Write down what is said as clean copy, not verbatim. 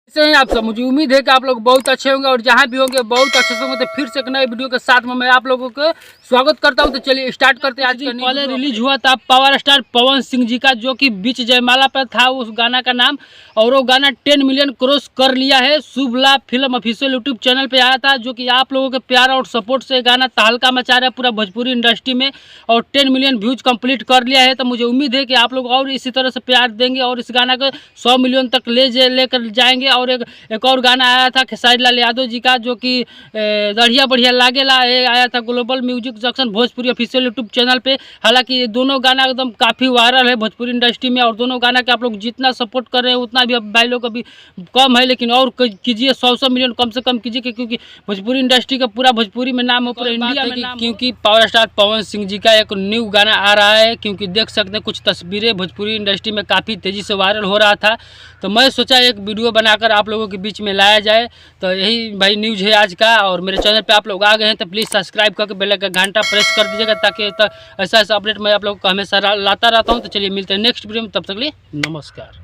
कैसे हैं आप सब। मुझे उम्मीद है कि आप लोग बहुत अच्छे होंगे और जहाँ भी होंगे बहुत अच्छे से होंगे। तो फिर से एक नए वीडियो के साथ में मैं आप लोगों को स्वागत करता हूं। तो चलिए स्टार्ट करते हैं। आज का पहले रिलीज हुआ था पावर स्टार पवन सिंह जी का, जो कि बीच जयमाला पर था उस गाना का नाम, और वो गाना 10 मिलियन क्रॉस कर लिया है। शुभ लाभ फिल्म ऑफिशियल यूट्यूब चैनल पे आया था, जो कि आप लोगों के प्यार और सपोर्ट से गाना तहलका मचा रहा है पूरा भोजपुरी इंडस्ट्री में, और 10 मिलियन व्यूज कंप्लीट कर लिया है। तो मुझे उम्मीद है कि आप लोग और इसी तरह से प्यार देंगे और इस गाना को 100 मिलियन तक लेकर जाएंगे। और एक और गाना आया था खेसारी लाल यादव जी का, जो कि बढ़िया बढ़िया लागेला आया था global music junction Bhojpuri official YouTube channel पे। हालांकि ये दोनों गाना एकदम काफ़ी वायरल है भोजपुरी इंडस्ट्री में, और दोनों गाना के आप लोग जितना सपोर्ट कर रहे हैं उतना भी अब भाई लोग अभी कम है, लेकिन और कीजिए 100 मिलियन कम से कम कीजिए, क्योंकि भोजपुरी इंडस्ट्री का पूरा भोजपुरी में नाम है, पूरा इंडिया में नाम। क्योंकि पावर स्टार पवन सिंह जी का एक न्यू गाना आ रहा है, क्योंकि देख सकते हैं कुछ तस्वीरें भोजपुरी इंडस्ट्री में काफ़ी तेज़ी से वायरल हो रहा था। तो मैं सोचा एक वीडियो बनाकर आप लोगों के बीच में लाया जाए। तो यही भाई न्यूज़ है आज का। और मेरे चैनल पे आप लोग आ गए हैं तो प्लीज़ सब्सक्राइब करके बेल का घंटा प्रेस कर दीजिएगा, ताकि ऐसा अपडेट मैं आप लोगों को हमेशा लाता रहता हूँ। तो चलिए मिलते हैं नेक्स्ट वीडियो में, तब तक के लिए नमस्कार।